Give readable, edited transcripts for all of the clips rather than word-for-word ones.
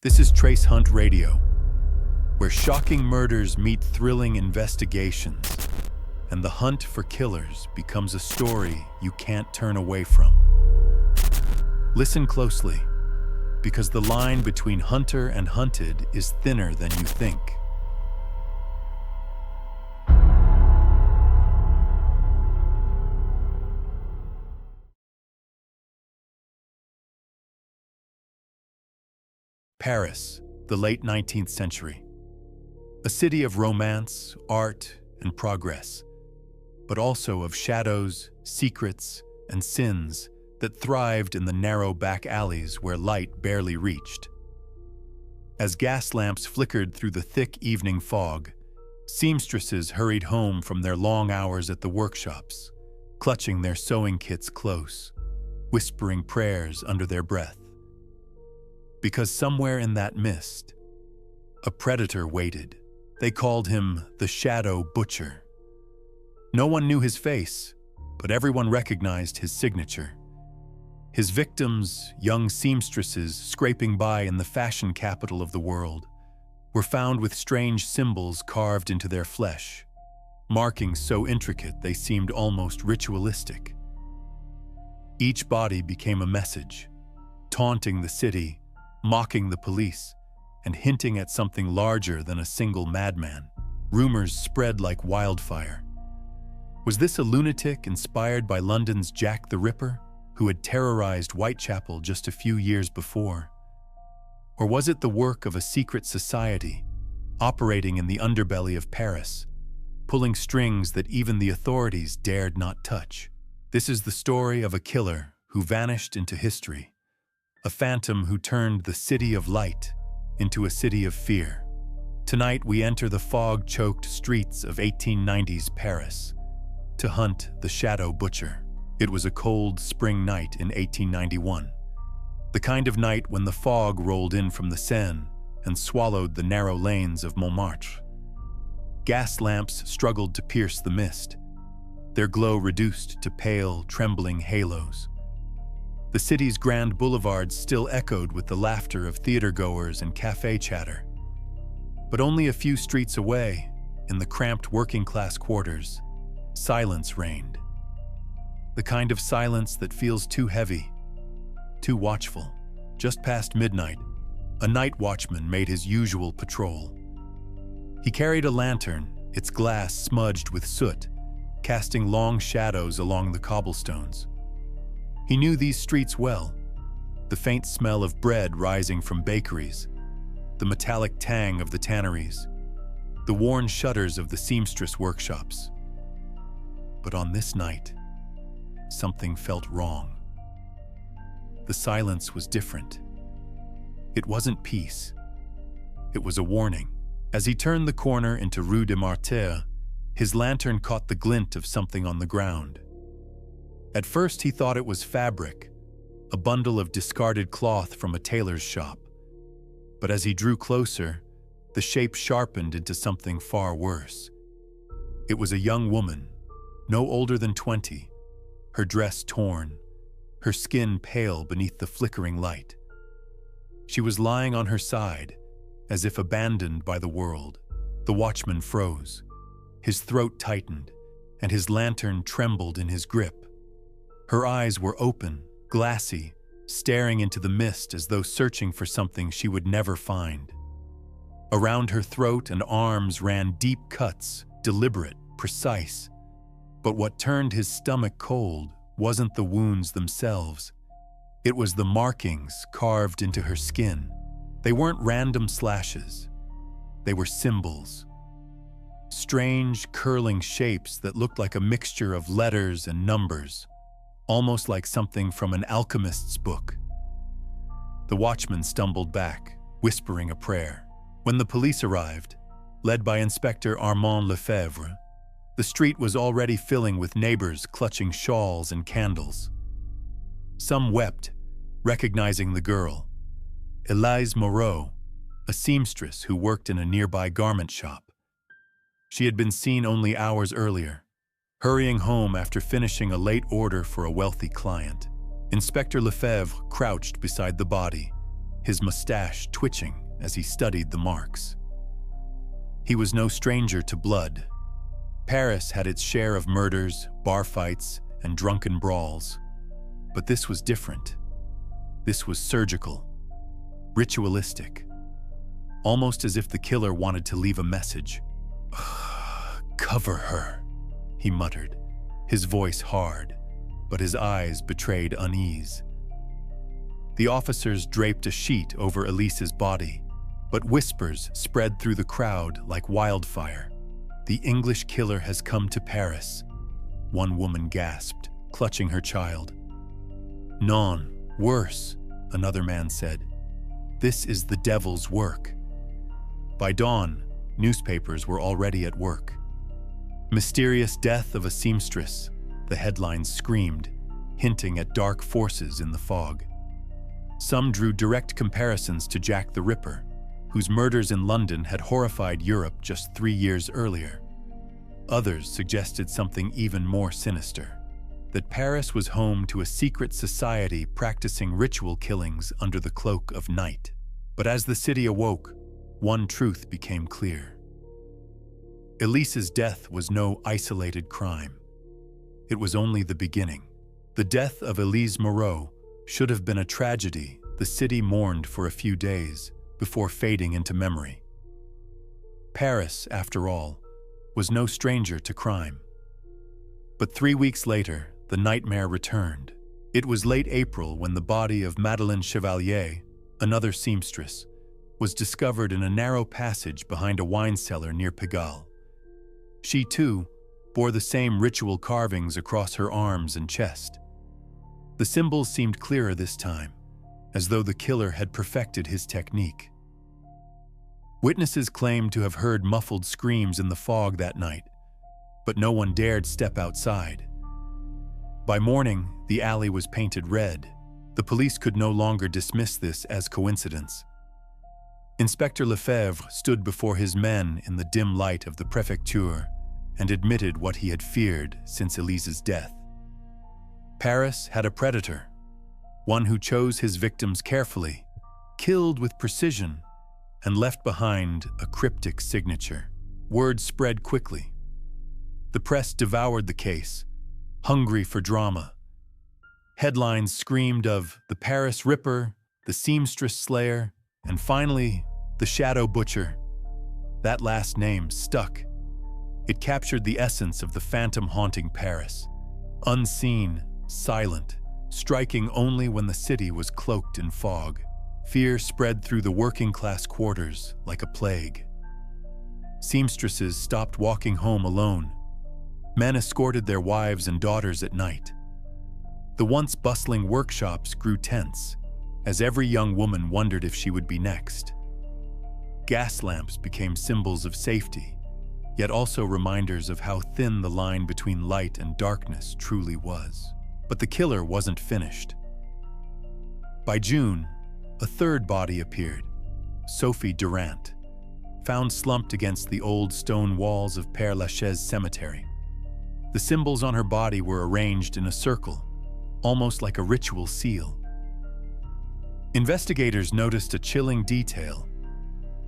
This is Trace Hunt Radio, where shocking murders meet thrilling investigations, and the hunt for killers becomes a story you can't turn away from. Listen closely, because the line between hunter and hunted is thinner than you think. Paris, the late 19th century. A city of romance, art, and progress, but also of shadows, secrets, and sins that thrived in the narrow back alleys where light barely reached. As gas lamps flickered through the thick evening fog, seamstresses hurried home from their long hours at the workshops, clutching their sewing kits close, whispering prayers under their breath. Because somewhere in that mist, a predator waited. They called him the Shadow Butcher. No one knew his face, but everyone recognized his signature. His victims, young seamstresses scraping by in the fashion capital of the world, were found with strange symbols carved into their flesh, markings so intricate they seemed almost ritualistic. Each body became a message, taunting the city, mocking the police, and hinting at something larger than a single madman. Rumors spread like wildfire. Was this a lunatic inspired by London's Jack the Ripper, who had terrorized Whitechapel just a few years before? Or was it the work of a secret society, operating in the underbelly of Paris, pulling strings that even the authorities dared not touch? This is the story of a killer who vanished into history, a phantom who turned the city of light into a city of fear. Tonight we enter the fog-choked streets of 1890s Paris to hunt the Shadow Butcher. It was a cold spring night in 1891, the kind of night when the fog rolled in from the Seine and swallowed the narrow lanes of Montmartre. Gas lamps struggled to pierce the mist, their glow reduced to pale, trembling halos. The city's grand boulevards still echoed with the laughter of theater-goers and cafe chatter. But only a few streets away, in the cramped working-class quarters, silence reigned. The kind of silence that feels too heavy, too watchful. Just past midnight, a night watchman made his usual patrol. He carried a lantern, its glass smudged with soot, casting long shadows along the cobblestones. He knew these streets well, the faint smell of bread rising from bakeries, the metallic tang of the tanneries, the worn shutters of the seamstress workshops. But on this night, something felt wrong. The silence was different. It wasn't peace. It was a warning. As he turned the corner into Rue de Montmartre, his lantern caught the glint of something on the ground. At first he thought it was fabric, a bundle of discarded cloth from a tailor's shop. But as he drew closer, the shape sharpened into something far worse. It was a young woman, no older than 20, her dress torn, her skin pale beneath the flickering light. She was lying on her side, as if abandoned by the world. The watchman froze. His throat tightened, and his lantern trembled in his grip. Her eyes were open, glassy, staring into the mist as though searching for something she would never find. Around her throat and arms ran deep cuts, deliberate, precise. But what turned his stomach cold wasn't the wounds themselves. It was the markings carved into her skin. They weren't random slashes. They were symbols. Strange, curling shapes that looked like a mixture of letters and numbers, almost like something from an alchemist's book. The watchman stumbled back, whispering a prayer. When the police arrived, led by Inspector Armand Lefebvre, the street was already filling with neighbors clutching shawls and candles. Some wept, recognizing the girl, Elise Moreau, a seamstress who worked in a nearby garment shop. She had been seen only hours earlier, hurrying home after finishing a late order for a wealthy client. Inspector Lefebvre crouched beside the body, his mustache twitching as he studied the marks. He was no stranger to blood. Paris had its share of murders, bar fights, and drunken brawls. But this was different. This was surgical, ritualistic, almost as if the killer wanted to leave a message. "Cover her," he muttered, his voice hard, but his eyes betrayed unease. The officers draped a sheet over Elise's body, but whispers spread through the crowd like wildfire. "The English killer has come to Paris," one woman gasped, clutching her child. "Non, worse," another man said. "This is the devil's work." By dawn, newspapers were already at work. "Mysterious death of a seamstress," the headlines screamed, hinting at dark forces in the fog. Some drew direct comparisons to Jack the Ripper, whose murders in London had horrified Europe just 3 years earlier. Others suggested something even more sinister, that Paris was home to a secret society practicing ritual killings under the cloak of night. But as the city awoke, one truth became clear. Elise's death was no isolated crime. It was only the beginning. The death of Elise Moreau should have been a tragedy the city mourned for a few days before fading into memory. Paris, after all, was no stranger to crime. But 3 weeks later, the nightmare returned. It was late April when the body of Madeleine Chevalier, another seamstress, was discovered in a narrow passage behind a wine cellar near Pigalle. She, too, bore the same ritual carvings across her arms and chest. The symbols seemed clearer this time, as though the killer had perfected his technique. Witnesses claimed to have heard muffled screams in the fog that night, but no one dared step outside. By morning, the alley was painted red. The police could no longer dismiss this as coincidence. Inspector Lefebvre stood before his men in the dim light of the préfecture and admitted what he had feared since Elise's death. Paris had a predator, one who chose his victims carefully, killed with precision, and left behind a cryptic signature. Word spread quickly. The press devoured the case, hungry for drama. Headlines screamed of the Paris Ripper, the seamstress slayer, and finally, the Shadow Butcher. That last name stuck. It captured the essence of the phantom haunting Paris. Unseen, silent, striking only when the city was cloaked in fog. Fear spread through the working-class quarters like a plague. Seamstresses stopped walking home alone. Men escorted their wives and daughters at night. The once bustling workshops grew tense, as every young woman wondered if she would be next. Gas lamps became symbols of safety, yet also reminders of how thin the line between light and darkness truly was. But the killer wasn't finished. By June, a third body appeared, Sophie Durant, found slumped against the old stone walls of Père Lachaise Cemetery. The symbols on her body were arranged in a circle, almost like a ritual seal. Investigators noticed a chilling detail.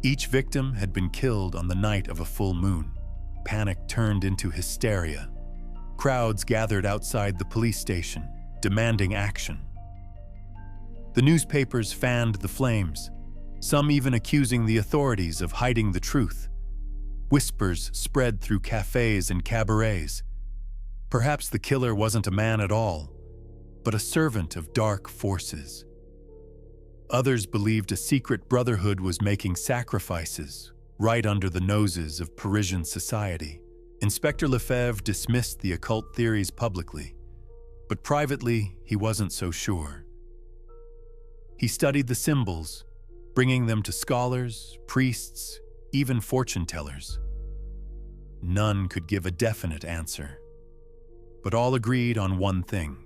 Each victim had been killed on the night of a full moon. Panic turned into hysteria. Crowds gathered outside the police station, demanding action. The newspapers fanned the flames, some even accusing the authorities of hiding the truth. Whispers spread through cafes and cabarets. Perhaps the killer wasn't a man at all, but a servant of dark forces. Others believed a secret brotherhood was making sacrifices right under the noses of Parisian society. Inspector Lefebvre dismissed the occult theories publicly, but privately he wasn't so sure. He studied the symbols, bringing them to scholars, priests, even fortune-tellers. None could give a definite answer, but all agreed on one thing.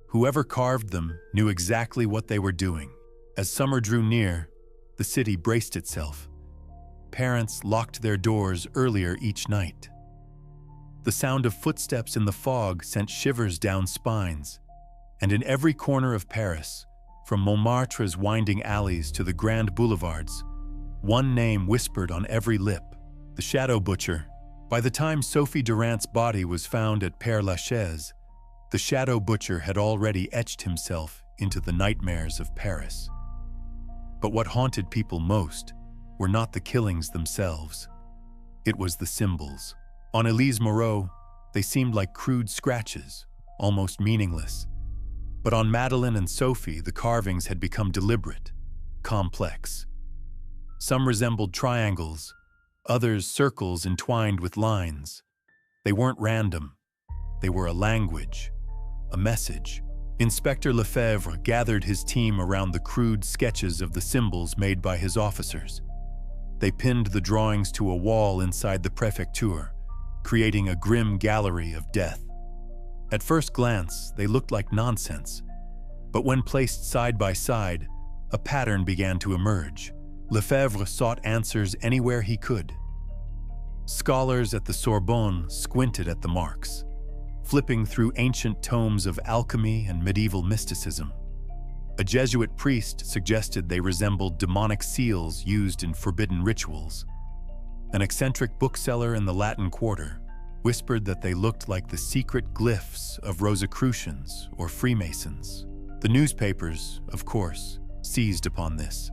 Whoever carved them knew exactly what they were doing. As summer drew near, the city braced itself. Parents locked their doors earlier each night. The sound of footsteps in the fog sent shivers down spines, and in every corner of Paris, From Montmartre's winding alleys to the grand boulevards, one name whispered on every lip: the Shadow Butcher. By the time Sophie Durant's body was found at Père Lachaise, the Shadow Butcher had already etched himself into the nightmares of Paris. But what haunted people most were not the killings themselves. It was the symbols. On Elise Moreau, they seemed like crude scratches, almost meaningless. But on Madeleine and Sophie, the carvings had become deliberate, complex. Some resembled triangles, others circles entwined with lines. They weren't random. They were a language, a message. Inspector Lefebvre gathered his team around the crude sketches of the symbols made by his officers. They pinned the drawings to a wall inside the prefecture, creating a grim gallery of death. At first glance, they looked like nonsense, but when placed side by side, a pattern began to emerge. Lefebvre sought answers anywhere he could. Scholars at the Sorbonne squinted at the marks, flipping through ancient tomes of alchemy and medieval mysticism. A Jesuit priest suggested they resembled demonic seals used in forbidden rituals. An eccentric bookseller in the Latin Quarter whispered that they looked like the secret glyphs of Rosicrucians or Freemasons. The newspapers, of course, seized upon this.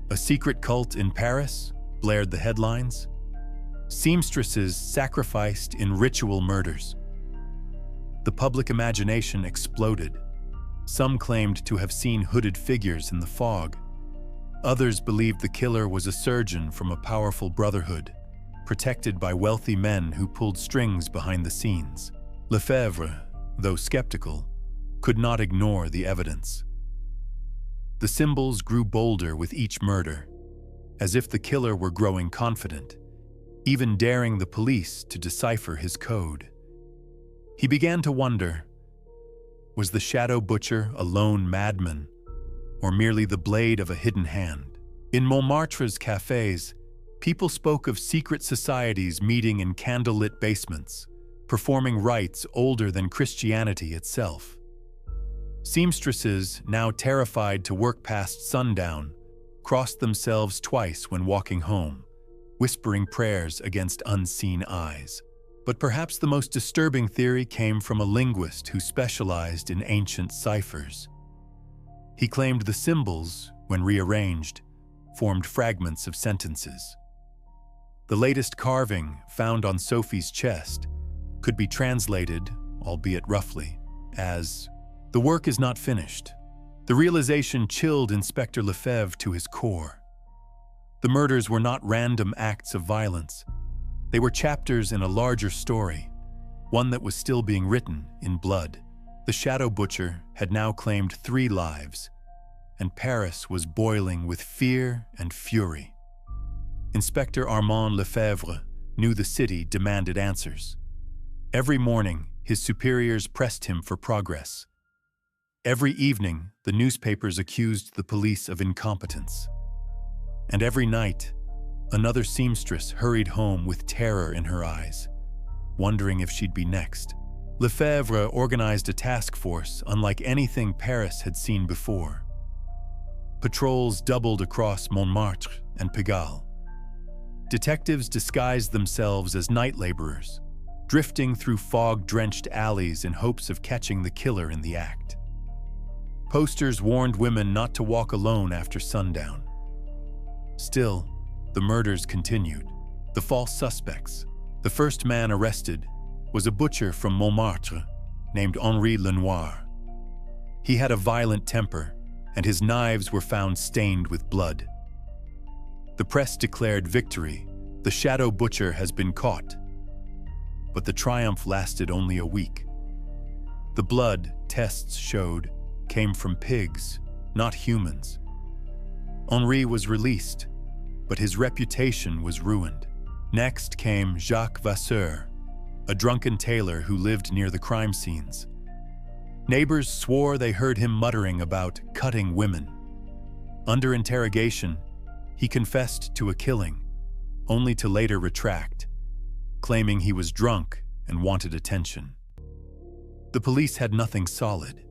A secret cult in Paris, blared the headlines. Seamstresses sacrificed in ritual murders. The public imagination exploded. Some claimed to have seen hooded figures in the fog. Others believed the killer was a surgeon from a powerful brotherhood, protected by wealthy men who pulled strings behind the scenes. Lefebvre, though skeptical, could not ignore the evidence. The symbols grew bolder with each murder, as if the killer were growing confident, even daring the police to decipher his code. He began to wonder, was the Shadow Butcher a lone madman, or merely the blade of a hidden hand? In Montmartre's cafes, people spoke of secret societies meeting in candlelit basements, performing rites older than Christianity itself. Seamstresses, now terrified to work past sundown, crossed themselves twice when walking home, whispering prayers against unseen eyes. But perhaps the most disturbing theory came from a linguist who specialized in ancient ciphers. He claimed the symbols, when rearranged, formed fragments of sentences. The latest carving, found on Sophie's chest, could be translated, albeit roughly, as, "The work is not finished." The realization chilled Inspector Lefebvre to his core. The murders were not random acts of violence. They were chapters in a larger story, one that was still being written in blood. The Shadow Butcher had now claimed 3 lives, and Paris was boiling with fear and fury. Inspector Armand Lefebvre knew the city demanded answers. Every morning, his superiors pressed him for progress. Every evening, the newspapers accused the police of incompetence. And every night, another seamstress hurried home with terror in her eyes, wondering if she'd be next. Lefebvre organized a task force unlike anything Paris had seen before. Patrols doubled across Montmartre and Pigalle. Detectives disguised themselves as night laborers, drifting through fog-drenched alleys in hopes of catching the killer in the act. Posters warned women not to walk alone after sundown. Still, the murders continued. The false suspects. The first man arrested was a butcher from Montmartre named Henri Lenoir. He had a violent temper, and his knives were found stained with blood. The press declared victory. The Shadow Butcher has been caught. But the triumph lasted only a week. The blood, tests showed, came from pigs, not humans. Henri was released, but his reputation was ruined. Next came Jacques Vasseur, a drunken tailor who lived near the crime scenes. Neighbors swore they heard him muttering about cutting women. Under interrogation, he confessed to a killing, only to later retract, claiming he was drunk and wanted attention. The police had nothing solid.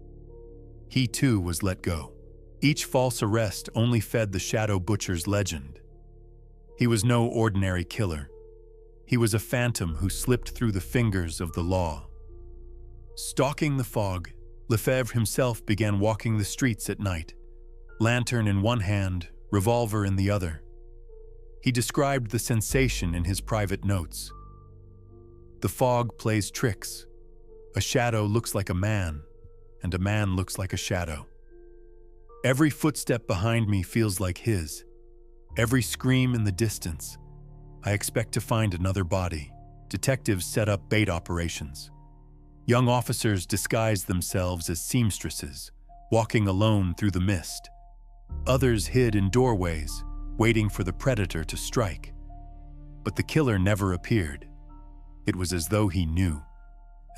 He too was let go. Each false arrest only fed the Shadow Butcher's legend. He was no ordinary killer. He was a phantom who slipped through the fingers of the law. Stalking the fog, Lefebvre himself began walking the streets at night, lantern in one hand, revolver in the other. He described the sensation in his private notes. The fog plays tricks. A shadow looks like a man, and a man looks like a shadow. Every footstep behind me feels like his. Every scream in the distance. I expect to find another body. Detectives set up bait operations. Young officers disguised themselves as seamstresses, walking alone through the mist. Others hid in doorways, waiting for the predator to strike. But the killer never appeared. It was as though he knew,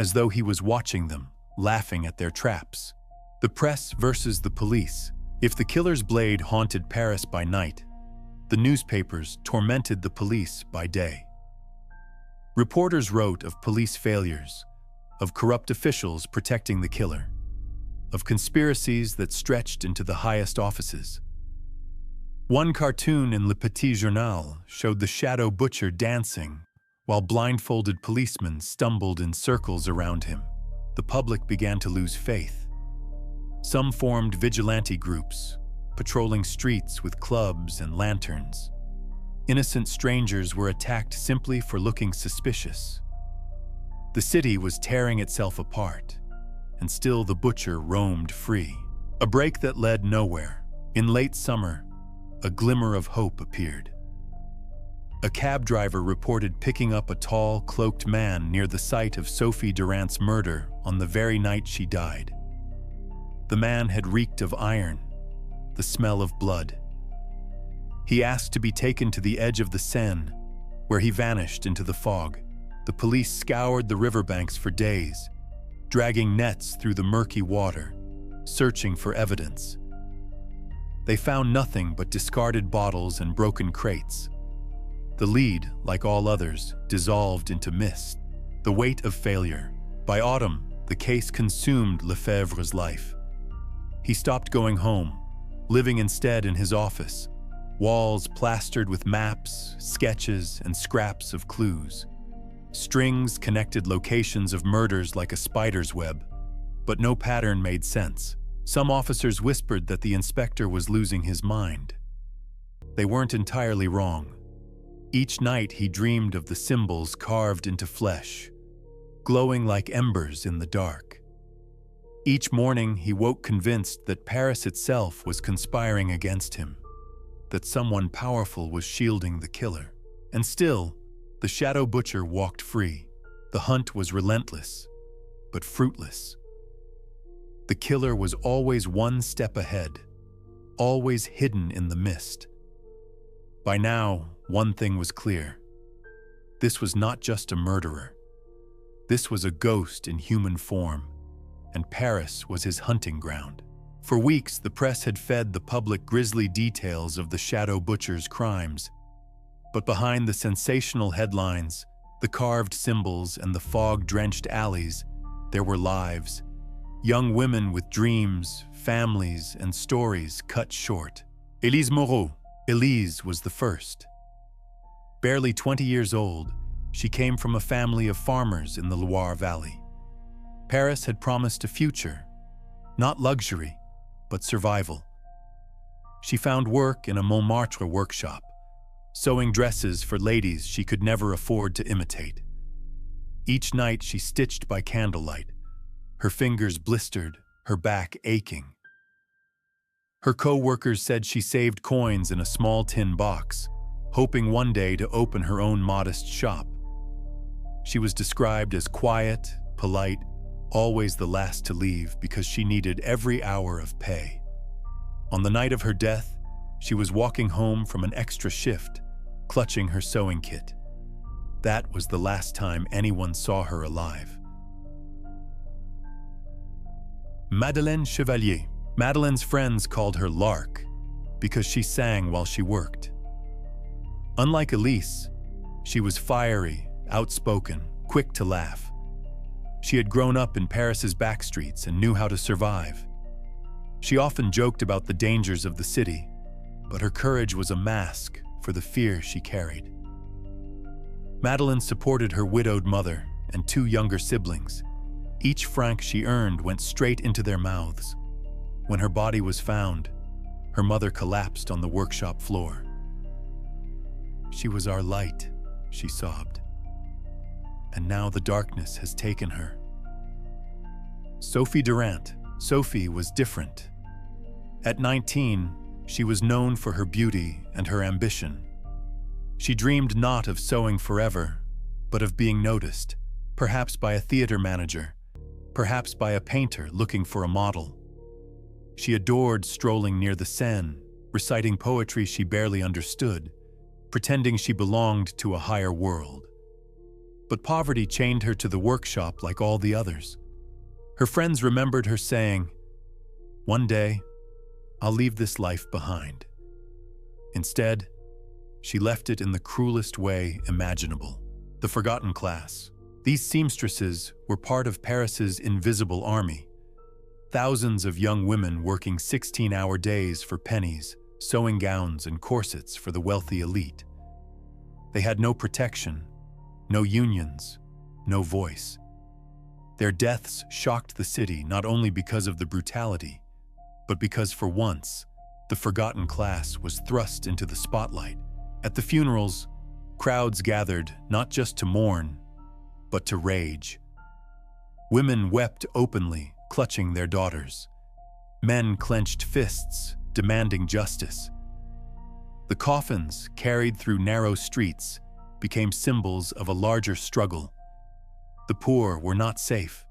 as though he was watching them, laughing at their traps. The press versus the police. If the killer's blade haunted Paris by night, the newspapers tormented the police by day. Reporters wrote of police failures, of corrupt officials protecting the killer, of conspiracies that stretched into the highest offices. One cartoon in Le Petit Journal showed the Shadow Butcher dancing while blindfolded policemen stumbled in circles around him. The public began to lose faith. Some formed vigilante groups, patrolling streets with clubs and lanterns. Innocent strangers were attacked simply for looking suspicious. The city was tearing itself apart, and still the butcher roamed free. A break that led nowhere. In late summer, a glimmer of hope appeared. A cab driver reported picking up a tall, cloaked man near the site of Sophie Durant's murder on the very night she died. The man had reeked of iron, the smell of blood. He asked to be taken to the edge of the Seine, where he vanished into the fog. The police scoured the riverbanks for days, dragging nets through the murky water, searching for evidence. They found nothing but discarded bottles and broken crates. The lead, like all others, dissolved into mist. The weight of failure. By autumn, the case consumed Lefebvre's life. He stopped going home, living instead in his office, walls plastered with maps, sketches, and scraps of clues. Strings connected locations of murders like a spider's web, but no pattern made sense. Some officers whispered that the inspector was losing his mind. They weren't entirely wrong. Each night he dreamed of the symbols carved into flesh, glowing like embers in the dark. Each morning he woke convinced that Paris itself was conspiring against him, that someone powerful was shielding the killer. And still, the Shadow Butcher walked free. The hunt was relentless, but fruitless. The killer was always one step ahead, always hidden in the mist. By now, one thing was clear. This was not just a murderer. This was a ghost in human form, and Paris was his hunting ground. For weeks, the press had fed the public grisly details of the Shadow Butcher's crimes. But behind the sensational headlines, the carved symbols, and the fog-drenched alleys, there were lives. Young women with dreams, families, and stories cut short. Élise Moreau. Élise was the first. Barely 20 years old, she came from a family of farmers in the Loire Valley. Paris had promised a future, not luxury, but survival. She found work in a Montmartre workshop, sewing dresses for ladies she could never afford to imitate. Each night she stitched by candlelight, her fingers blistered, her back aching. Her co-workers said she saved coins in a small tin box, hoping one day to open her own modest shop. She was described as quiet, polite, always the last to leave because she needed every hour of pay. On the night of her death, she was walking home from an extra shift, clutching her sewing kit. That was the last time anyone saw her alive. Madeleine Chevalier. Madeleine's friends called her Lark because she sang while she worked. Unlike Elise, she was fiery, outspoken, quick to laugh. She had grown up in Paris's backstreets and knew how to survive. She often joked about the dangers of the city, but her courage was a mask for the fear she carried. Madeleine supported her widowed mother and two younger siblings. Each franc she earned went straight into their mouths. When her body was found, her mother collapsed on the workshop floor. "She was our light," she sobbed. "And now the darkness has taken her." Sophie Durant. Sophie was different. At 19, she was known for her beauty and her ambition. She dreamed not of sewing forever, but of being noticed, perhaps by a theater manager, perhaps by a painter looking for a model. She adored strolling near the Seine, reciting poetry she barely understood, pretending she belonged to a higher world. But poverty chained her to the workshop like all the others. Her friends remembered her saying, "One day, I'll leave this life behind." Instead, she left it in the cruelest way imaginable. The forgotten class. These seamstresses were part of Paris's invisible army. Thousands of young women working 16-hour days for pennies, sewing gowns and corsets for the wealthy elite. They had no protection, no unions, no voice. Their deaths shocked the city not only because of the brutality, but because for once, the forgotten class was thrust into the spotlight. At the funerals, crowds gathered not just to mourn, but to rage. Women wept openly, clutching their daughters. Men clenched fists, demanding justice. The coffins, carried through narrow streets, became symbols of a larger struggle. The poor were not safe,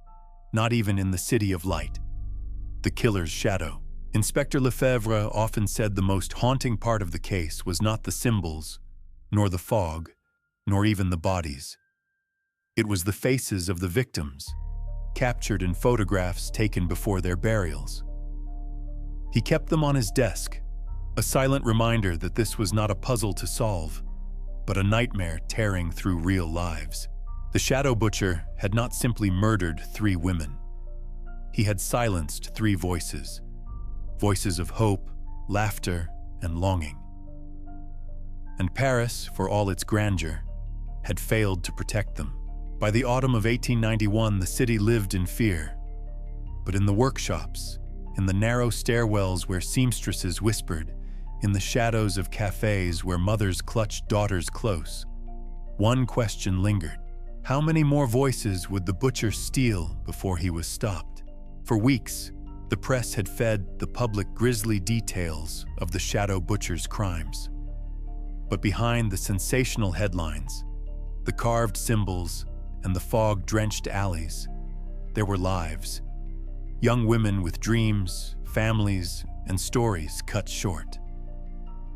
not even in the city of light. The killer's shadow. Inspector Lefebvre often said the most haunting part of the case was not the symbols, nor the fog, nor even the bodies. It was the faces of the victims, captured in photographs taken before their burials. He kept them on his desk, a silent reminder that this was not a puzzle to solve, but a nightmare tearing through real lives. The shadow butcher had not simply murdered 3 women. He had silenced 3 voices. Voices of hope, laughter, and longing. And Paris, for all its grandeur, had failed to protect them. By the autumn of 1891, the city lived in fear. But in the workshops, in the narrow stairwells where seamstresses whispered, in the shadows of cafes where mothers clutched daughters close, one question lingered. How many more voices would the butcher steal before he was stopped? For weeks, the press had fed the public grisly details of the shadow butcher's crimes. But behind the sensational headlines, the carved symbols, and the fog-drenched alleys, there were lives. Young women with dreams, families, and stories cut short.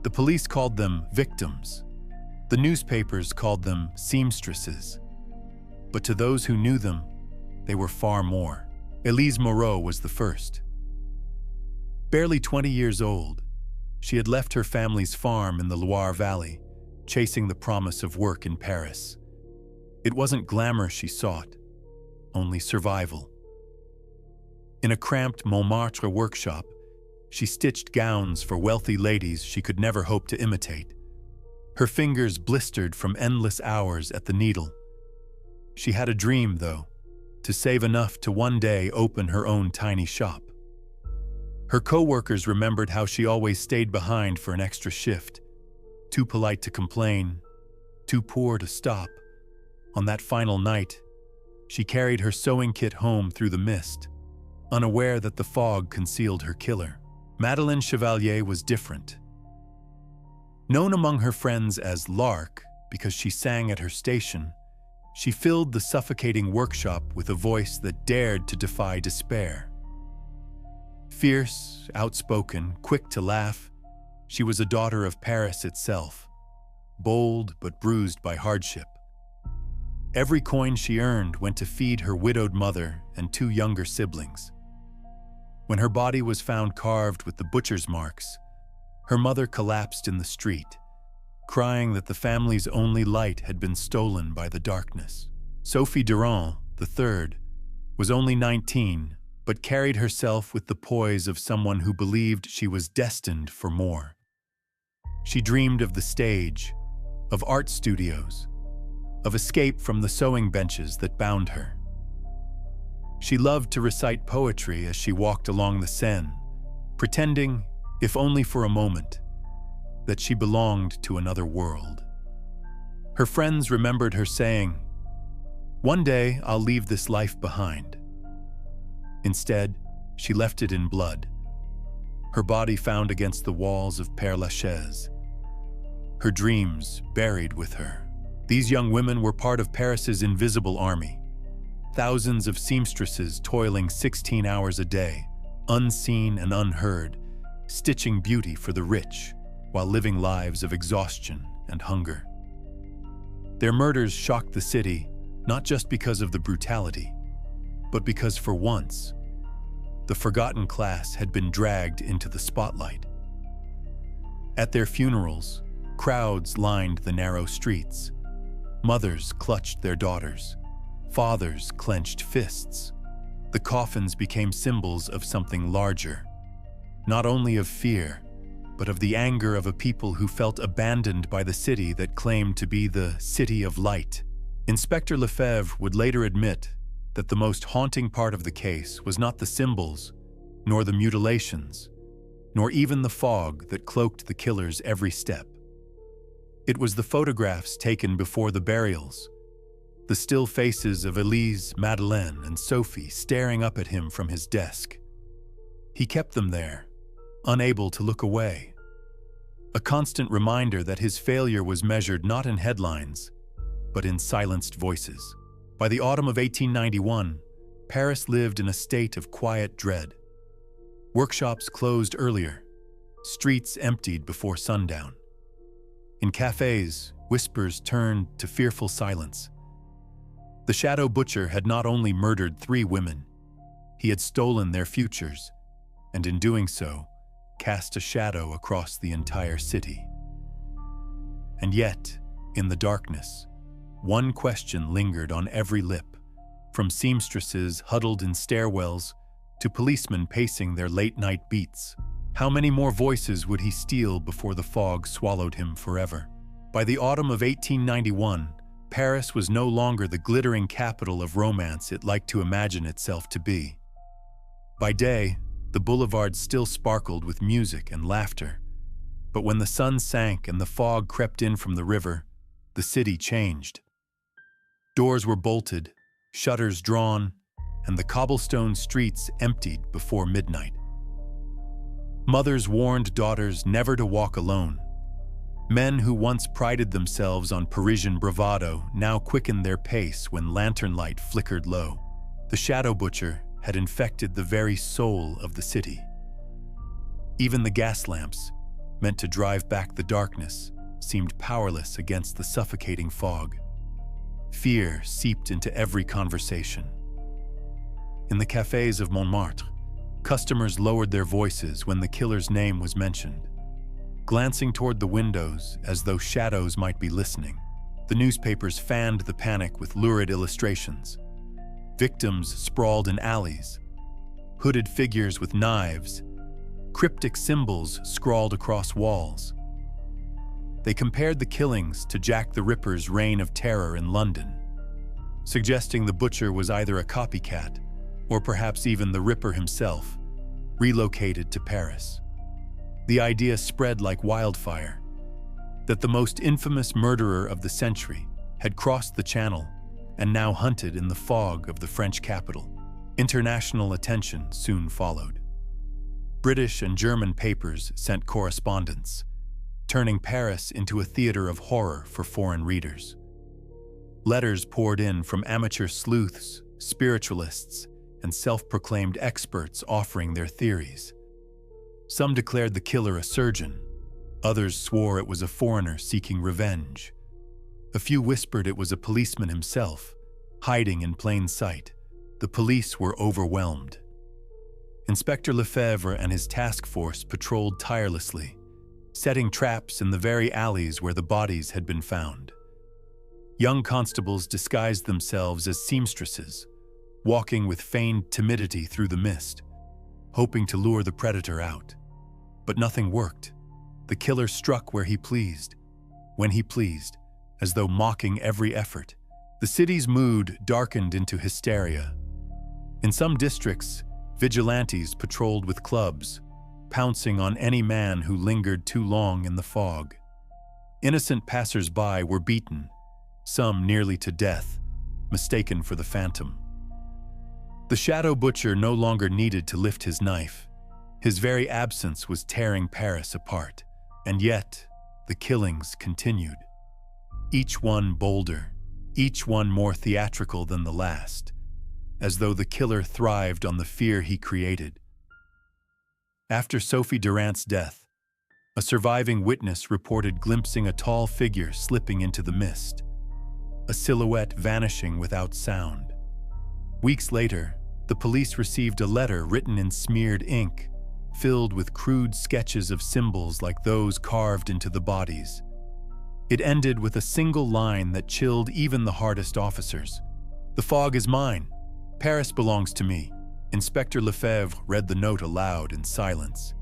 The police called them victims. The newspapers called them seamstresses. But to those who knew them, they were far more. Elise Moreau was the first. Barely 20 years old, she had left her family's farm in the Loire Valley, chasing the promise of work in Paris. It wasn't glamour she sought, only survival. In a cramped Montmartre workshop, she stitched gowns for wealthy ladies she could never hope to imitate. Her fingers blistered from endless hours at the needle. She had a dream, though, to save enough to one day open her own tiny shop. Her co-workers remembered how she always stayed behind for an extra shift, too polite to complain, too poor to stop. On that final night, she carried her sewing kit home through the mist, unaware that the fog concealed her killer. Madeleine Chevalier was different. Known among her friends as Lark because she sang at her station, she filled the suffocating workshop with a voice that dared to defy despair. Fierce, outspoken, quick to laugh, she was a daughter of Paris itself, bold but bruised by hardship. Every coin she earned went to feed her widowed mother and 2 younger siblings. When her body was found carved with the butcher's marks, her mother collapsed in the street, crying that the family's only light had been stolen by the darkness. Sophie Durand, the third, was only 19 but carried herself with the poise of someone who believed she was destined for more. She dreamed of the stage, of art studios, of escape from the sewing benches that bound her. She loved to recite poetry as she walked along the Seine, pretending, if only for a moment, that she belonged to another world. Her friends remembered her saying, "One day I'll leave this life behind." Instead, she left it in blood, her body found against the walls of Père Lachaise, her dreams buried with her. These young women were part of Paris's invisible army, thousands of seamstresses toiling 16 hours a day, unseen and unheard, stitching beauty for the rich while living lives of exhaustion and hunger. Their murders shocked the city, not just because of the brutality, but because for once, the forgotten class had been dragged into the spotlight. At their funerals, crowds lined the narrow streets. Mothers clutched their daughters. Fathers clenched fists. The coffins became symbols of something larger, not only of fear, but of the anger of a people who felt abandoned by the city that claimed to be the City of Light. Inspector Lefebvre would later admit that the most haunting part of the case was not the symbols, nor the mutilations, nor even the fog that cloaked the killer's every step. It was the photographs taken before the burials, the still faces of Elise, Madeleine, and Sophie staring up at him from his desk. He kept them there, unable to look away. A constant reminder that his failure was measured not in headlines, but in silenced voices. By the autumn of 1891, Paris lived in a state of quiet dread. Workshops closed earlier, streets emptied before sundown. In cafes, whispers turned to fearful silence. The shadow butcher had not only murdered 3 women, he had stolen their futures, and in doing so, cast a shadow across the entire city. And yet, in the darkness, one question lingered on every lip, from seamstresses huddled in stairwells to policemen pacing their late-night beats. How many more voices would he steal before the fog swallowed him forever? By the autumn of 1891, Paris was no longer the glittering capital of romance it liked to imagine itself to be. By day, the boulevards still sparkled with music and laughter, but when the sun sank and the fog crept in from the river, the city changed. Doors were bolted, shutters drawn, and the cobblestone streets emptied before midnight. Mothers warned daughters never to walk alone. Men who once prided themselves on Parisian bravado now quickened their pace when lantern light flickered low. The shadow butcher had infected the very soul of the city. Even the gas lamps, meant to drive back the darkness, seemed powerless against the suffocating fog. Fear seeped into every conversation. In the cafes of Montmartre, customers lowered their voices when the killer's name was mentioned, glancing toward the windows as though shadows might be listening. The newspapers fanned the panic with lurid illustrations. Victims sprawled in alleys, hooded figures with knives, cryptic symbols scrawled across walls. They compared the killings to Jack the Ripper's reign of terror in London, suggesting the butcher was either a copycat or perhaps even the Ripper himself, relocated to Paris. The idea spread like wildfire that the most infamous murderer of the century had crossed the Channel and now hunted in the fog of the French capital. International attention soon followed. British and German papers sent correspondence, turning Paris into a theater of horror for foreign readers. Letters poured in from amateur sleuths, spiritualists, and self-proclaimed experts offering their theories. Some declared the killer a surgeon. Others swore it was a foreigner seeking revenge. A few whispered it was a policeman himself, hiding in plain sight. The police were overwhelmed. Inspector Lefebvre and his task force patrolled tirelessly, setting traps in the very alleys where the bodies had been found. Young constables disguised themselves as seamstresses, walking with feigned timidity through the mist, hoping to lure the predator out. But nothing worked. The killer struck where he pleased, when he pleased, as though mocking every effort. The city's mood darkened into hysteria. In some districts, vigilantes patrolled with clubs, pouncing on any man who lingered too long in the fog. Innocent passers-by were beaten, some nearly to death, mistaken for the phantom. The shadow butcher no longer needed to lift his knife. His very absence was tearing Paris apart, and yet the killings continued. Each one bolder, each one more theatrical than the last, as though the killer thrived on the fear he created. After Sophie Durant's death, a surviving witness reported glimpsing a tall figure slipping into the mist, a silhouette vanishing without sound. Weeks later, the police received a letter written in smeared ink, filled with crude sketches of symbols like those carved into the bodies. It ended with a single line that chilled even the hardest officers. "The fog is mine. Paris belongs to me." Inspector Lefebvre read the note aloud in silence,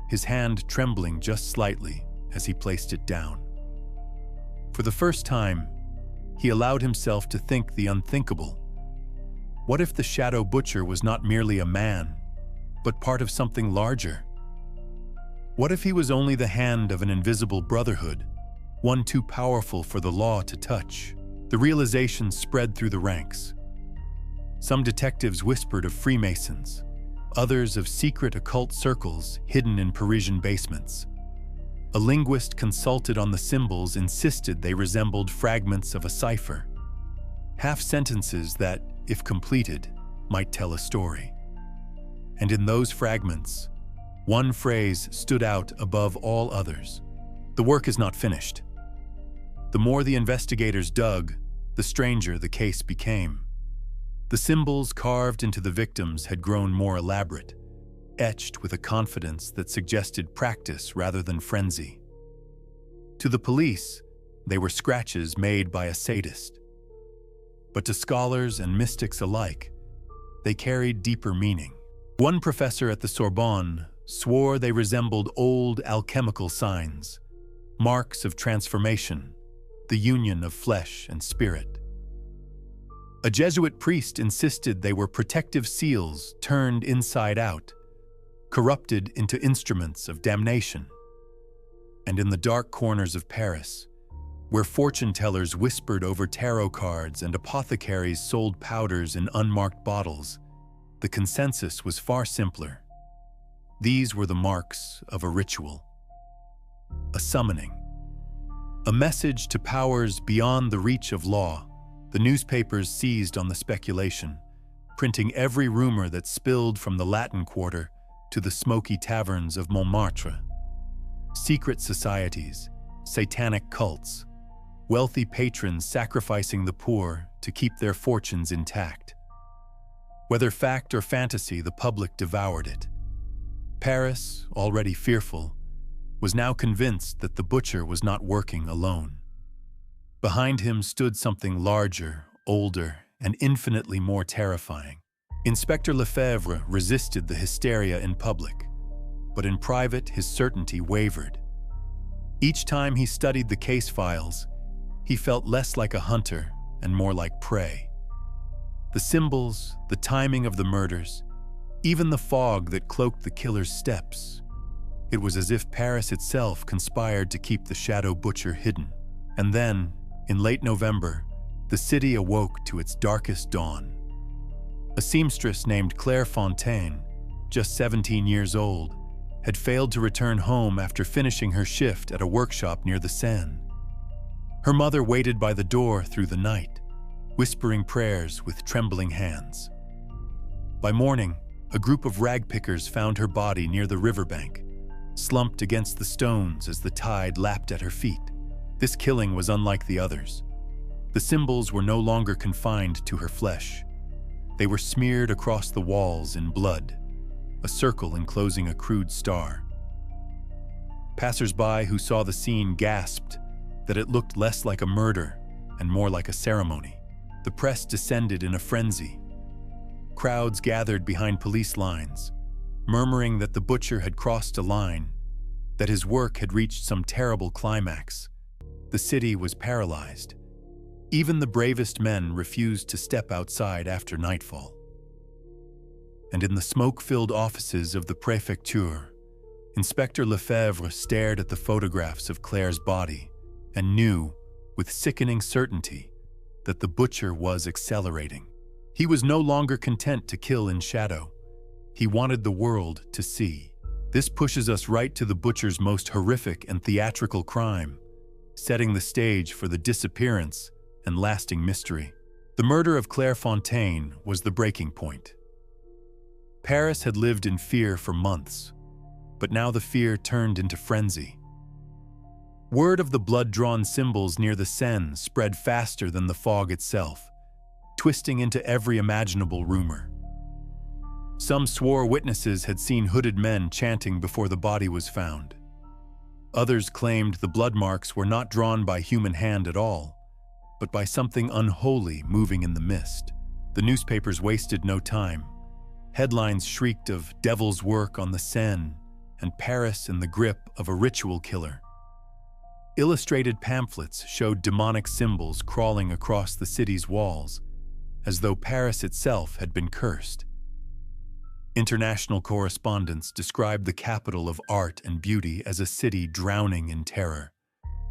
his hand trembling just slightly as he placed it down. For the first time, he allowed himself to think the unthinkable. What if the shadow butcher was not merely a man, but part of something larger? What if he was only the hand of an invisible brotherhood, one too powerful for the law to touch? The realization spread through the ranks. Some detectives whispered of Freemasons, others of secret occult circles hidden in Parisian basements. A linguist consulted on the symbols insisted they resembled fragments of a cipher, half-sentences that, if completed, might tell a story. And in those fragments, one phrase stood out above all others: "The work is not finished." The more the investigators dug, the stranger the case became. The symbols carved into the victims had grown more elaborate, etched with a confidence that suggested practice rather than frenzy. To the police, they were scratches made by a sadist. But to scholars and mystics alike, they carried deeper meaning. One professor at the Sorbonne swore they resembled old alchemical signs, marks of transformation, the union of flesh and spirit. A Jesuit priest insisted they were protective seals turned inside out, corrupted into instruments of damnation. And in the dark corners of Paris, where fortune-tellers whispered over tarot cards and apothecaries sold powders in unmarked bottles, the consensus was far simpler. These were the marks of a ritual, a summoning, a message to powers beyond the reach of law. The newspapers seized on the speculation, printing every rumor that spilled from the Latin Quarter to the smoky taverns of Montmartre. Secret societies, satanic cults, wealthy patrons sacrificing the poor to keep their fortunes intact. Whether fact or fantasy, the public devoured it. Paris, already fearful, was now convinced that the butcher was not working alone. Behind him stood something larger, older, and infinitely more terrifying. Inspector Lefebvre resisted the hysteria in public, but in private his certainty wavered. Each time he studied the case files, he felt less like a hunter and more like prey. The symbols, the timing of the murders, even the fog that cloaked the killer's steps. It was as if Paris itself conspired to keep the shadow butcher hidden. And then, in late November, the city awoke to its darkest dawn. A seamstress named Claire Fontaine, just 17 years old, had failed to return home after finishing her shift at a workshop near the Seine. Her mother waited by the door through the night, whispering prayers with trembling hands. By morning, a group of ragpickers found her body near the riverbank, slumped against the stones as the tide lapped at her feet. This killing was unlike the others. The symbols were no longer confined to her flesh. They were smeared across the walls in blood, a circle enclosing a crude star. Passers-by who saw the scene gasped that it looked less like a murder and more like a ceremony. The press descended in a frenzy. crowds gathered behind police lines, murmuring that the butcher had crossed a line, that his work had reached some terrible climax. The city was paralyzed. Even the bravest men refused to step outside after nightfall. And in the smoke-filled offices of the prefecture, Inspector Lefebvre stared at the photographs of Claire's body and knew, with sickening certainty, that the butcher was accelerating. He was no longer content to kill in shadow. He wanted the world to see. This pushes us right to the butcher's most horrific and theatrical crime, setting the stage for the disappearance and lasting mystery. The murder of Claire Fontaine was the breaking point. Paris had lived in fear for months, but now the fear turned into frenzy. Word of the blood-drawn symbols near the Seine spread faster than the fog itself, twisting into every imaginable rumor. Some swore witnesses had seen hooded men chanting before the body was found. Others claimed the blood marks were not drawn by human hand at all, but by something unholy moving in the mist. The newspapers wasted no time. Headlines shrieked of devil's work on the Seine and Paris in the grip of a ritual killer. Illustrated pamphlets showed demonic symbols crawling across the city's walls, as though Paris itself had been cursed. International correspondents described the capital of art and beauty as a city drowning in terror.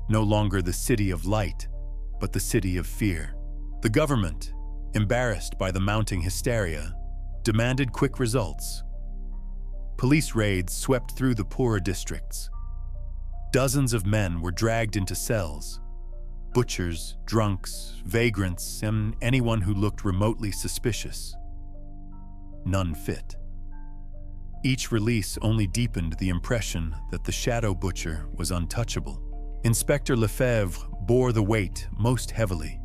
No longer the city of light, but the city of fear. The government, embarrassed by the mounting hysteria, demanded quick results. Police raids swept through the poorer districts. Dozens of men were dragged into cells. Butchers, drunks, vagrants, and anyone who looked remotely suspicious. None fit. Each release only deepened the impression that the shadow butcher was untouchable. Inspector Lefebvre bore the weight most heavily.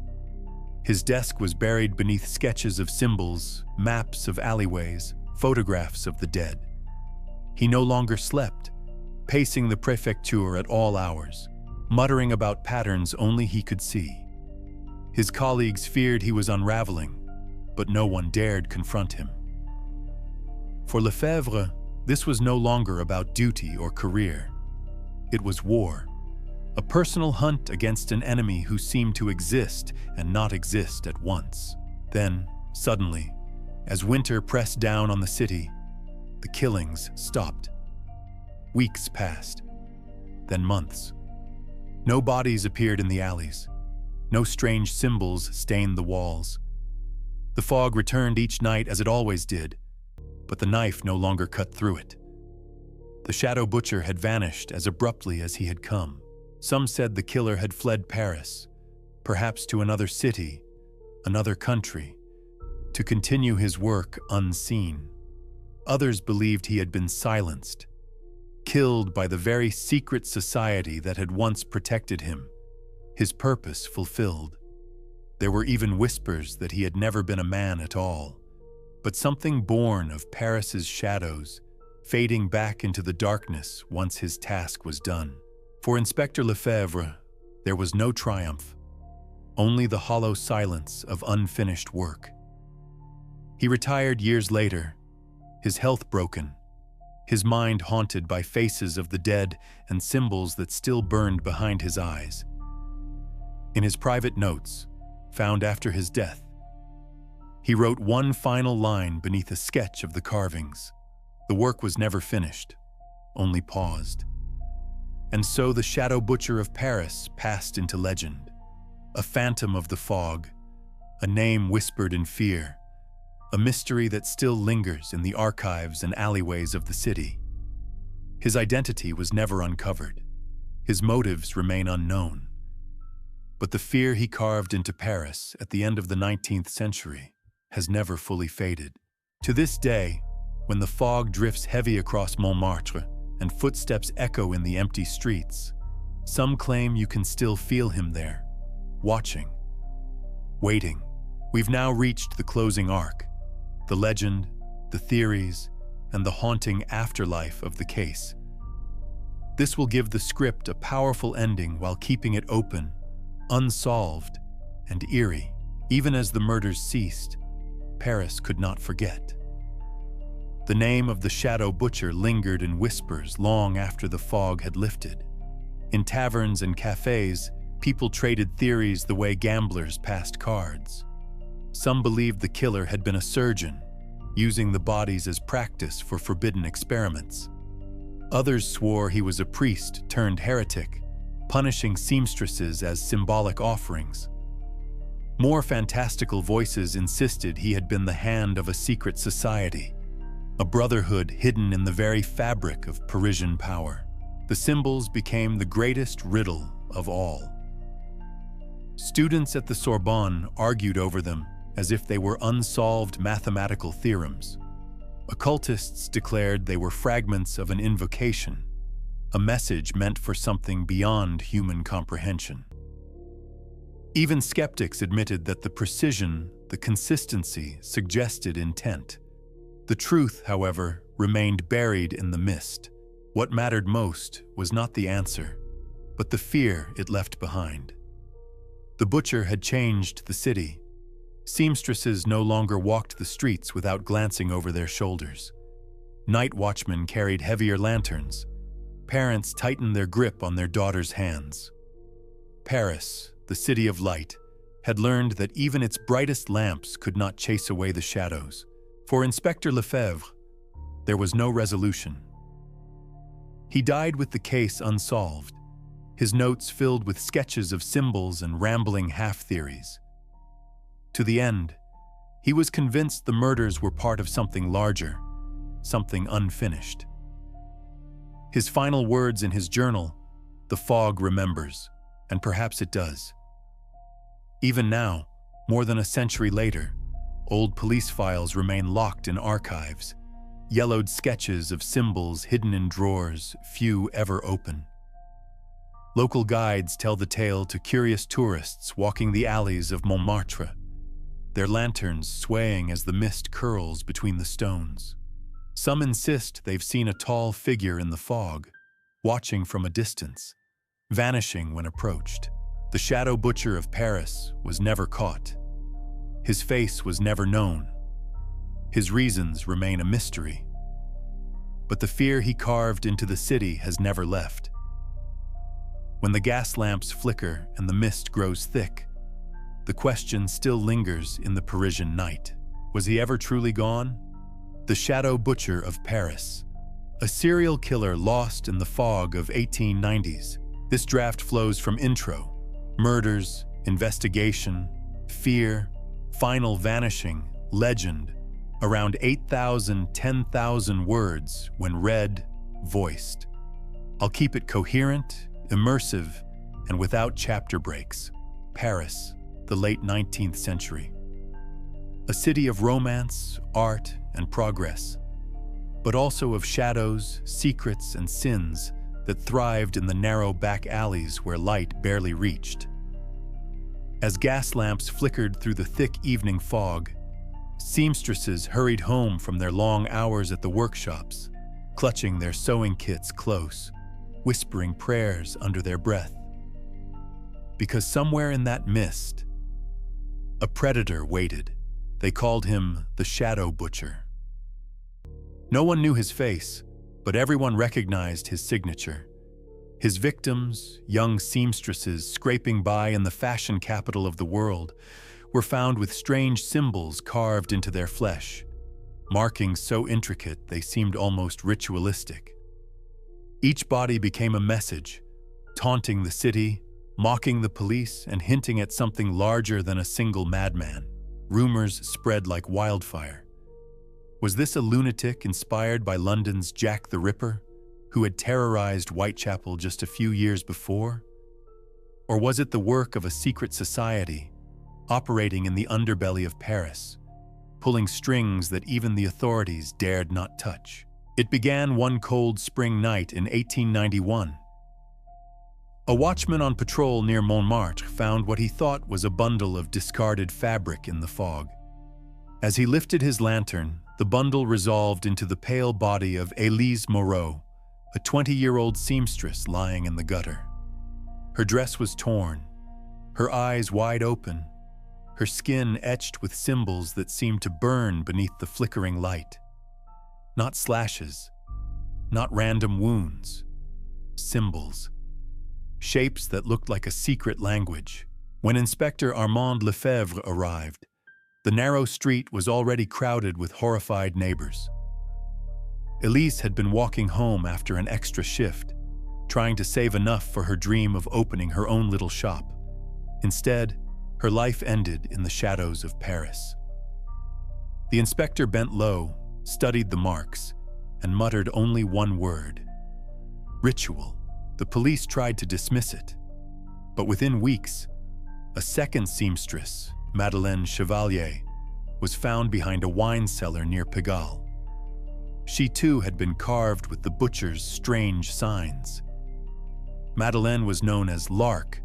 His desk was buried beneath sketches of symbols, maps of alleyways, photographs of the dead. He no longer slept, pacing the prefecture at all hours, muttering about patterns only he could see. His colleagues feared he was unraveling, but no one dared confront him. For Lefebvre, this was no longer about duty or career. It was war, a personal hunt against an enemy who seemed to exist and not exist at once. Then, suddenly, as winter pressed down on the city, the killings stopped. Weeks passed, then months. No bodies appeared in the alleys. No strange symbols stained the walls. The fog returned each night as it always did, but the knife no longer cut through it. The shadow butcher had vanished as abruptly as he had come. Some said the killer had fled Paris, perhaps to another city, another country, to continue his work unseen. Others believed he had been silenced, killed by the very secret society that had once protected him, his purpose fulfilled. There were even whispers that he had never been a man at all, but something born of Paris's shadows, fading back into the darkness once his task was done. For Inspector Lefebvre, there was no triumph, only the hollow silence of unfinished work. He retired years later, his health broken, his mind haunted by faces of the dead and symbols that still burned behind his eyes. In his private notes, found after his death, he wrote one final line beneath a sketch of the carvings. The work was never finished, only paused. And so the shadow butcher of Paris passed into legend, a phantom of the fog, a name whispered in fear, a mystery that still lingers in the archives and alleyways of the city. His identity was never uncovered. His motives remain unknown. But the fear he carved into Paris at the end of the 19th century has never fully faded. To this day, when the fog drifts heavy across Montmartre and footsteps echo in the empty streets, some claim you can still feel him there, watching, waiting. We've now reached the closing arc, the legend, the theories, and the haunting afterlife of the case. This will give the script a powerful ending while keeping it open, unsolved, and eerie. Even as the murders ceased, Paris could not forget. The name of the shadow butcher lingered in whispers long after the fog had lifted. In taverns and cafes, people traded theories the way gamblers passed cards. Some believed the killer had been a surgeon, using the bodies as practice for forbidden experiments. Others swore he was a priest turned heretic, punishing seamstresses as symbolic offerings. More fantastical voices insisted he had been the hand of a secret society, a brotherhood hidden in the very fabric of Parisian power. The symbols became the greatest riddle of all. Students at the Sorbonne argued over them as if they were unsolved mathematical theorems. Occultists declared they were fragments of an invocation, a message meant for something beyond human comprehension. Even skeptics admitted that the precision, the consistency, suggested intent. The truth, however, remained buried in the mist. What mattered most was not the answer, but the fear it left behind. The butcher had changed the city. Seamstresses no longer walked the streets without glancing over their shoulders. Night watchmen carried heavier lanterns. Parents tightened their grip on their daughters' hands. Paris, the city of light, had learned that even its brightest lamps could not chase away the shadows. For Inspector Lefebvre, there was no resolution. He died with the case unsolved, his notes filled with sketches of symbols and rambling half-theories. To the end, he was convinced the murders were part of something larger, something unfinished. His final words in his journal, "The fog remembers," and perhaps it does. Even now, more than a century later, old police files remain locked in archives, yellowed sketches of symbols hidden in drawers, few ever open. Local guides tell the tale to curious tourists walking the alleys of Montmartre, their lanterns swaying as the mist curls between the stones. Some insist they've seen a tall figure in the fog, watching from a distance, vanishing when approached. The shadow butcher of Paris was never caught. His face was never known. His reasons remain a mystery. But the fear he carved into the city has never left. When the gas lamps flicker and the mist grows thick, the question still lingers in the Parisian night. Was he ever truly gone? The shadow butcher of Paris, a serial killer lost in the fog of 1890s. This draft flows from intro, murders, investigation, fear, final vanishing, legend, around 8,000, 10,000 words when read, voiced. I'll keep it coherent, immersive, and without chapter breaks. Paris, the late 19th century. A city of romance, art, and progress, but also of shadows, secrets, and sins that thrived in the narrow back alleys where light barely reached. As gas lamps flickered through the thick evening fog, seamstresses hurried home from their long hours at the workshops, clutching their sewing kits close, whispering prayers under their breath. Because somewhere in that mist, a predator waited. They called him the Shadow Butcher. No one knew his face, but everyone recognized his signature. His victims, young seamstresses scraping by in the fashion capital of the world, were found with strange symbols carved into their flesh, markings so intricate they seemed almost ritualistic. Each body became a message, taunting the city, mocking the police, and hinting at something larger than a single madman. Rumors spread like wildfire. Was this a lunatic inspired by London's Jack the Ripper, who had terrorized Whitechapel just a few years before? Or was it the work of a secret society, operating in the underbelly of Paris, pulling strings that even the authorities dared not touch? It began one cold spring night in 1891. A watchman on patrol near Montmartre found what he thought was a bundle of discarded fabric in the fog. As he lifted his lantern, the bundle resolved into the pale body of Élise Moreau, a 20-year-old seamstress lying in the gutter. Her dress was torn, her eyes wide open, her skin etched with symbols that seemed to burn beneath the flickering light. Not slashes, not random wounds, symbols. Shapes that looked like a secret language. When Inspector Armand Lefebvre arrived, the narrow street was already crowded with horrified neighbors. Elise had been walking home after an extra shift, trying to save enough for her dream of opening her own little shop. Instead, her life ended in the shadows of Paris. The inspector bent low, studied the marks, and muttered only one word: ritual. The police tried to dismiss it, but within weeks, a second seamstress, Madeleine Chevalier, was found behind a wine cellar near Pigalle. She too had been carved with the butcher's strange signs. Madeleine was known as Lark,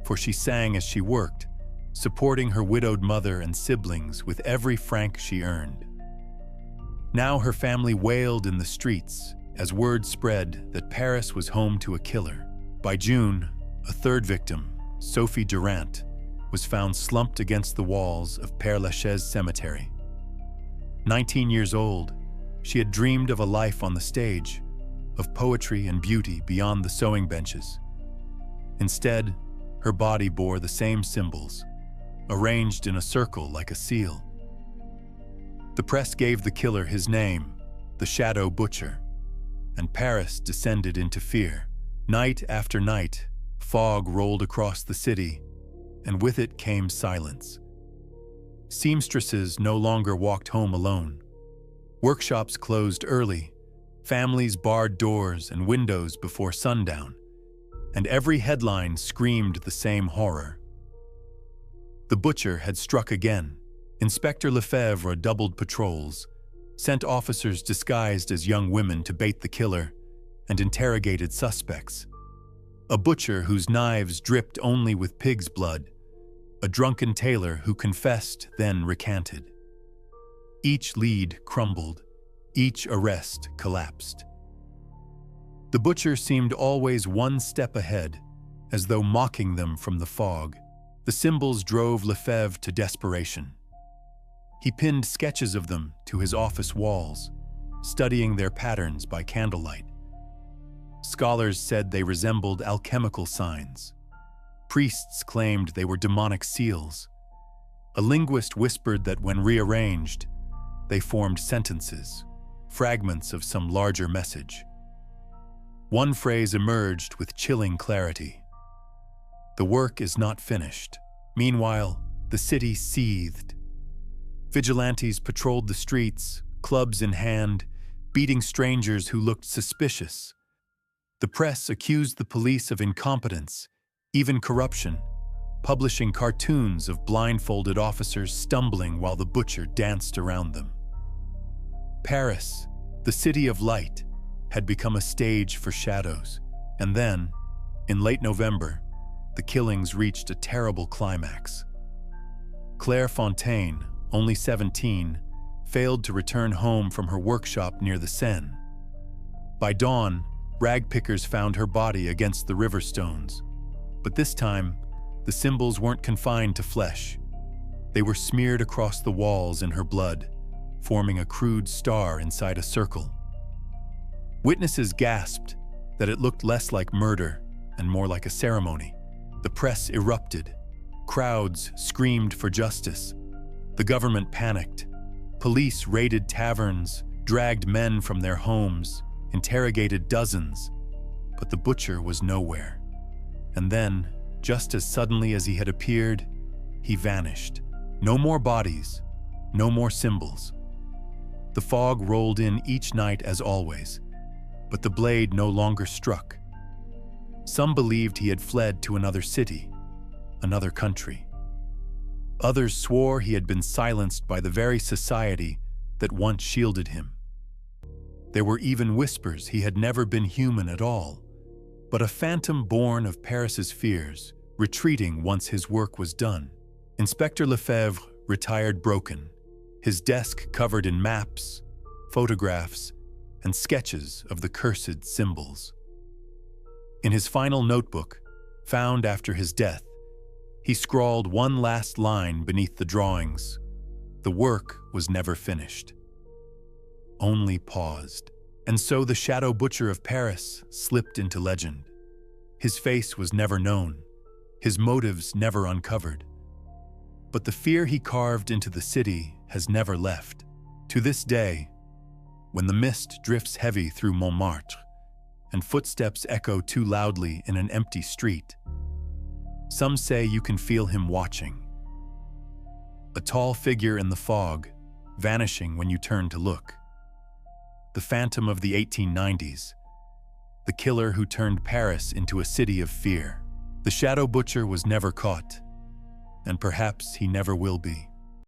for she sang as she worked, supporting her widowed mother and siblings with every franc she earned. Now her family wailed in the streets as word spread that Paris was home to a killer. By June, a third victim, Sophie Durant, was found slumped against the walls of Père Lachaise Cemetery. 19 years old, she had dreamed of a life on the stage, of poetry and beauty beyond the sewing benches. Instead, her body bore the same symbols, arranged in a circle like a seal. The press gave the killer his name, the Shadow Butcher, and Paris descended into fear. Night after night, fog rolled across the city, and with it came silence. Seamstresses no longer walked home alone. Workshops closed early, families barred doors and windows before sundown, and every headline screamed the same horror. The butcher had struck again. Inspector Lefebvre doubled patrols, sent officers disguised as young women to bait the killer, and interrogated suspects. A butcher whose knives dripped only with pig's blood, a drunken tailor who confessed then recanted. Each lead crumbled, each arrest collapsed. The butcher seemed always one step ahead, as though mocking them from the fog. The symbols drove Lefebvre to desperation. He pinned sketches of them to his office walls, studying their patterns by candlelight. Scholars said they resembled alchemical signs. Priests claimed they were demonic seals. A linguist whispered that when rearranged, they formed sentences, fragments of some larger message. One phrase emerged with chilling clarity: "The work is not finished." Meanwhile, the city seethed. Vigilantes patrolled the streets, clubs in hand, beating strangers who looked suspicious. The press accused the police of incompetence, even corruption, publishing cartoons of blindfolded officers stumbling while the butcher danced around them. Paris, the city of light, had become a stage for shadows. And then, in late November, the killings reached a terrible climax. Claire Fontaine, only 17, failed to return home from her workshop near the Seine. By dawn, ragpickers found her body against the river stones. But this time, the symbols weren't confined to flesh. They were smeared across the walls in her blood, forming a crude star inside a circle. Witnesses gasped that it looked less like murder and more like a ceremony. The press erupted. Crowds screamed for justice. The government panicked. Police raided taverns, dragged men from their homes, interrogated dozens. But the butcher was nowhere. And then, just as suddenly as he had appeared, he vanished. No more bodies, no more symbols. The fog rolled in each night as always, but the blade no longer struck. Some believed he had fled to another city, another country. Others swore he had been silenced by the very society that once shielded him. There were even whispers he had never been human at all, but a phantom born of Paris's fears, retreating once his work was done. Inspector Lefebvre retired broken, his desk covered in maps, photographs, and sketches of the cursed symbols. In his final notebook, found after his death, He scrawled one last line beneath the drawings. The work was never finished, only paused. And so the Shadow Butcher of Paris slipped into legend. His face was never known, his motives never uncovered. But the fear he carved into the city has never left. To this day, when the mist drifts heavy through Montmartre and footsteps echo too loudly in an empty street, some say you can feel him watching. A tall figure in the fog, vanishing when you turn to look. The phantom of the 1890s, the killer who turned Paris into a city of fear. The Shadow Butcher was never caught, and perhaps he never will be.